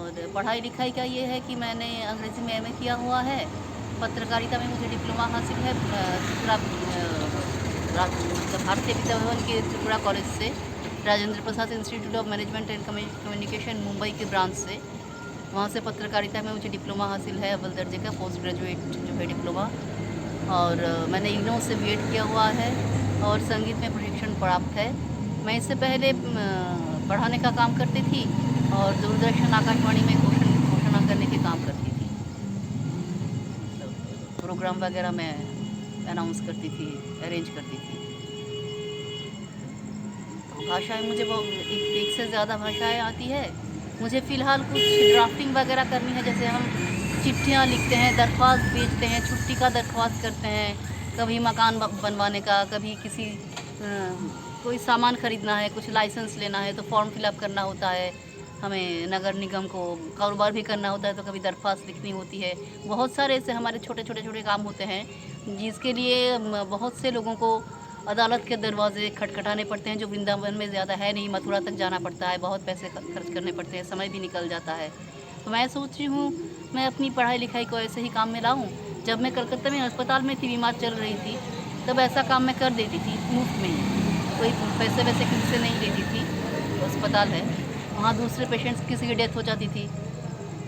और पढ़ाई लिखाई का ये है कि मैंने अंग्रेज़ी में एमए किया हुआ है, पत्रकारिता में मुझे डिप्लोमा हासिल है त्रिपुरा मतलब भारतीय विद्या भवन के त्रिपुरा कॉलेज से, Rajendra Prasad institute of management and communication Mumbai के ब्रांच से। वहाँ से पत्रकारिता में मुझे डिप्लोमा हासिल है, अव्वल दर्जे का पोस्ट ग्रेजुएट जो है डिप्लोमा। और मैंने इग्नू से बीएड किया हुआ है और संगीत में प्रशिक्षण प्राप्त है। मैं इससे पहले पढ़ाने का काम करती थी और दूरदर्शन आकाशवाणी में घोषणा करने के काम करती थी। प्रोग्राम वगैरह मैं अनाउंस करती थी, अरेंज करती थी। भाषाएं मुझे एक से ज़्यादा भाषाएं आती है। मुझे फ़िलहाल कुछ ड्राफ्टिंग वगैरह करनी है, जैसे हम चिट्ठियाँ लिखते हैं, दरख्वास्त भेजते हैं, छुट्टी का दरख्वास्त करते हैं, कभी मकान बनवाने का, कभी किसी कोई सामान ख़रीदना है, कुछ लाइसेंस लेना है तो फॉर्म फिलअप करना होता है, हमें नगर निगम को कारोबार भी करना होता है तो कभी दरख्वास्त लिखनी होती है। बहुत सारे ऐसे हमारे छोटे काम होते हैं जिसके लिए बहुत से लोगों को अदालत के दरवाजे खटखटाने पड़ते हैं, जो वृंदावन में ज़्यादा है नहीं, मथुरा तक जाना पड़ता है, बहुत पैसे खर्च करने पड़ते हैं, समय भी निकल जाता है। तो मैं सोच रही हूँ मैं अपनी पढ़ाई लिखाई को ऐसे ही काम में लाऊं। जब मैं कलकत्ता में अस्पताल में थी, बीमार चल रही थी, तब ऐसा काम मैं कर देती थी मुफ्त में ही, कोई पैसे वैसे किसी से नहीं लेती थी। तो अस्पताल है, वहाँ दूसरे पेशेंट्स किसी की डेथ हो जाती थी,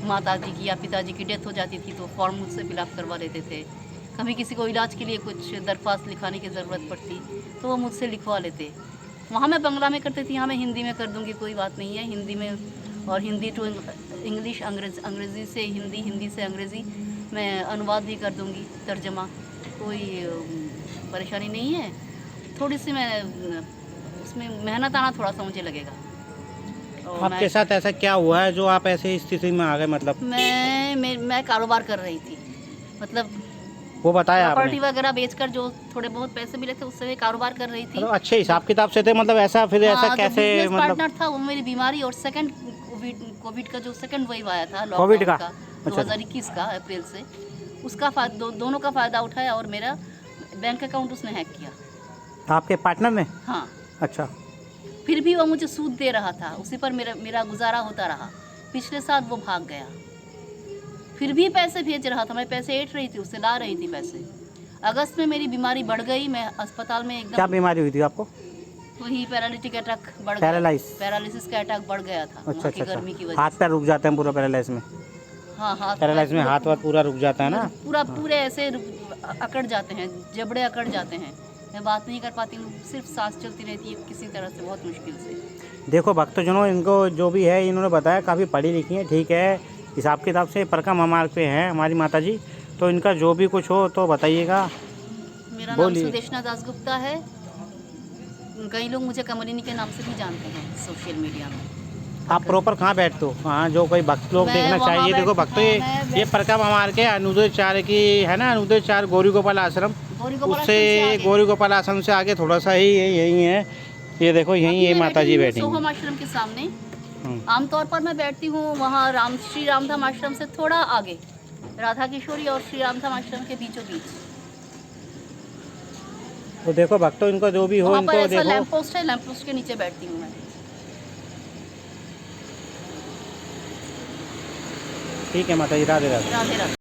माता जी की या पिताजी की डेथ हो जाती थी, तो फॉर्म मुझसे फिलअप करवा लेते थे। कभी किसी को इलाज के लिए कुछ दरख्वास्त लिखाने की ज़रूरत पड़ती तो वो मुझसे लिखवा लेते। वहाँ मैं बंगला में करती थी, यहाँ मैं हिंदी में कर दूँगी, कोई बात नहीं है। हिंदी में और हिंदी टू इंग्लिश, अंग्रेज़ी से हिंदी, हिंदी से अंग्रेज़ी मैं अनुवाद भी कर दूँगी, तर्जमा, कोई परेशानी नहीं है। थोड़ी सी मैं उसमें मेहनत आना थोड़ा सा मुझे लगेगा। आपके साथ ऐसा क्या हुआ है जो आप ऐसी स्थिति में आ गए? मतलब मैं कारोबार कर रही थी, मतलब वो बताया आपने? प्रॉपर्टी वगैरह बेचकर जो थोड़े बहुत पैसे मिले थे उससे मैं कारोबार कर रही थी। मतलब अच्छे हिसाब किताब से थे, मतलब ऐसा फिर ऐसा हाँ, कैसे? मतलब पार्टनर था वो मेरी बीमारी और सेकंड कोविड का जो सेकंड वेव आया था लॉकडाउन का 2021 का अप्रैल से, उसका दोनों का फ़ायदा उठाया और मेरा बैंक अकाउंट उसने हैक किया। आपके पार्टनर ने? हाँ। अच्छा। फिर भी वो मुझे सूद दे रहा था, उसी पर मेरा गुजारा होता रहा। पिछले साल वो भाग गया, फिर भी पैसे भेज रहा था, मैं पैसे ऐंठ रही थी, उससे ला रही थी पैसे। अगस्त में मेरी बीमारी बढ़ गई, मैं अस्पताल में एकदम। क्या बीमारी हुई थी आपको? वही पैरालिटिक अटैक बढ़ गया, पैरालिसिस का अटैक बढ़ गया था। अच्छा, गर्मी की वजह हाथ पैर रुक जाते हैं पूरा पैरालाइज में? हाँ, हाथ पैरालाइज में हाथ वाथ पूरा रुक जाता है ना? पूरे ऐसे अकड़ जाते हैं, जबड़े अकड़ जाते हैं, मैं बात नहीं कर पाती हूँ, सिर्फ सांस चलती रहती है किसी तरह से, बहुत मुश्किल से। देखो भक्तजनों, इनको जो भी है इन्होंने बताया काफ़ी पढ़ी लिखी है, ठीक है, हिसाब किताब से परकम हमारे पे हैं हमारी माता जी, तो इनका जो भी कुछ हो तो बताइएगा। मेरा नाम सुदेशना दासगुप्ता है, कई लोग मुझे कमलिनी के नाम से भी जानते हैं सोशल मीडिया में। आप प्रॉपर कहाँ बैठते हो? हाँ, जो कोई भक्त लोग देखना चाहिए, देखो भक्त ये परकम हमारे के अनुदयचार्य की है ना, अनुदयचार्य गौरी गोपाल आश्रम, उससे गौरी गोपाल आश्रम से आगे थोड़ा सा ही यही है, ये देखो यही ये माता जी बैठी सोहम आश्रम के सामने। आमतौर पर मैं बैठती हूँ वहाँ श्री रामधाम आश्रम से थोड़ा आगे, राधा किशोरी और श्री रामधाम आश्रम के बीचों बीच। तो देखो भक्तों, इनको जो भी हो इनको देखो, लैंप पोस्ट है, लैंप पोस्ट के नीचे बैठती हूँ मैं। ठीक है माता जी, राधे राधे। राधे राधे।